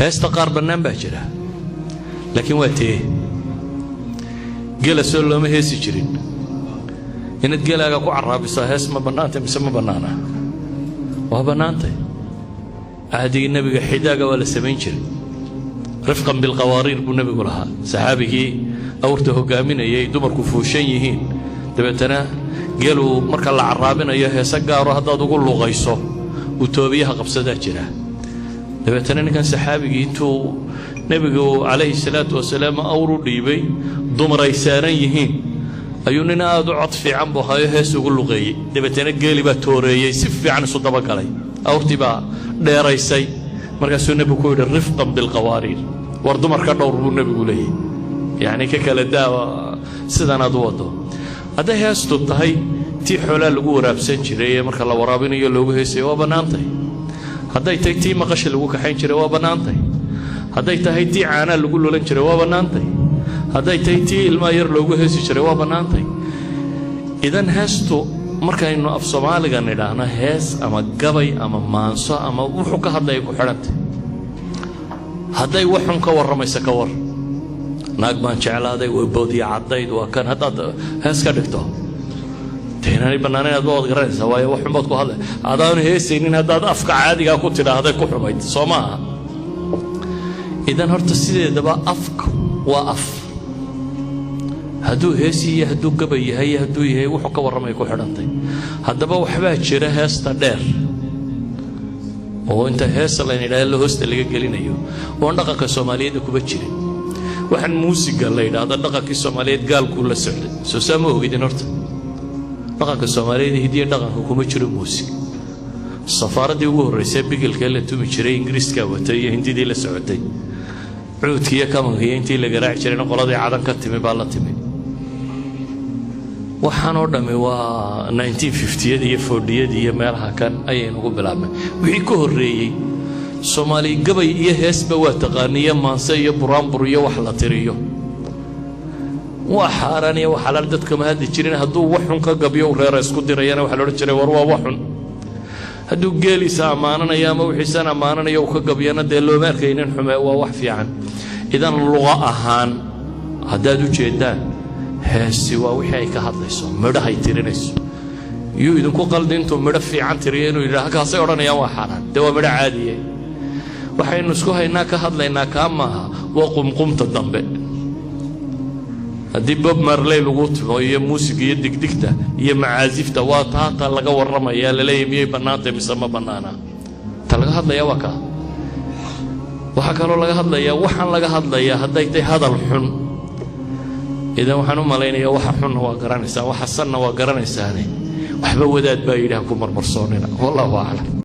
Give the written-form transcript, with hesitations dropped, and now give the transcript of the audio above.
هيستقار بنام باجرة لكن واتيه جلس له ما هيسي جرين إن تجلى أكو عرابي صاحس ما بنانته مسمى بنانا وبنانته عهد النبي حداقة ولا سبعين جرين رفقا بالقوارير بالنبي قولها صحابي أورته قامين يي دمر كفوشين يهين دبتنا قالوا مركا العرابين يا سجاروا هذا تقول له غيصه وتوبيها قبصة جرا دبتنا كان صحابي انتو نبي عليه الصلاة والسلام أورو ديبي دمر يسارين يهين أيوننا أدعت في عم بخايه يقول له غي دبتنا قالي بتوري يسف عن صدبك علي أورتي بقى ديريسي مركا سنة بكون رفقا بالقوارير وردو مركا دور النبي يقولي يعني ككلا داوا سيدنا دوادو هذا هيستو تهي تي حولا لغو وراب سنجري مركا الله ورابين يلوغو هيسي وبنانتي هذا تي مقاش لغو كحين جري وبنانتي هذا تهي تي عانا لغو لولن جري وبنانتي هذا تي الماير لغو هيسي جري وبنانتي إذن هيستو marka aynu af Soomaaliga nidhaahna hees ama gabay ama maanso ama wuxuu ka hadlay ku xirantay haday waxun ka waramaysa ka war naag baan jeclaaday oo boodiya cadayd waa kan hadaad hees ka dhigto teenani banaanayad bood garanaysa waayo waxun baad ku hadlay adaan heesaynin hadaad afka caadiga ku tiraahday ku xumayd Soomaa idan horta sideedaba afka waa af هدو هسي هدو قبي هي هدو هي وحكا ورمي كو حرنتي هدبا وحبا جيره هيستا دير oo inta hees la yiraahdo hoosta laga gelinayo oo dhaqanka Soomaaliyeed ku bajire waxan muusiga la yiraahdo dhaqanka Soomaaliyeed gaalku la socday soo saamo ogidin horta dhaqanka Soomaaliyeed hidiye dhaqanka kuma jiro muusig safaaradii ugu horeysay bigilka la tumi jiray Ingiriiska watay hindidii la socotay cuudkiya kamanka intii la garaac jiray qoladii cadan ka timi baa la timi waxaan oo dhamay waa 1950 iyo 40 iyo meelaha kan ayaynu ugu bilaabnay wixii ka horeeyay Soomaali gabay iyo heesba waa taqaaniya maanse iyo buraanbur iyo wax la tiriyo waxaaran iyo xalaal dadka ma hadli jirin haduu waxun ka gabiyo reer isku dirayana waxa la oran jiray war waa waxun haduu geelisa amaananaya ama wixiisana amaananaya oo ka gabiyana de loo markaynin xumaa waa wax fiican idan luqa ahaan hadaad u jeedaan heesi waa wixii ay ka hadlayso midhahay tirinayso iyo idinku qaldinto midha fiican tiriyeen oo ilaaha kaasay oranayaan waa xaraan de waa midha caadiye waxaynu isku haynaa ka hadlaynaa kaamaha waa qumqumta dambe haddii Bob Marley lagu tumo iyo muusiga iyo digdigta iyo macaazifta waa taata laga waramaya la leeyahay miyay banaantay mise ma banaana ta laga hadlaya waa ka waxa kale oo laga hadlaya waxaan laga hadlaya haday tay hadal xun idan waxaan u maleynaya waxa xun waa garanaysaa waxa sanna waa garanaysaa waxba wadaad baa yiraahdo ku marmarsoonina wallahu a'lam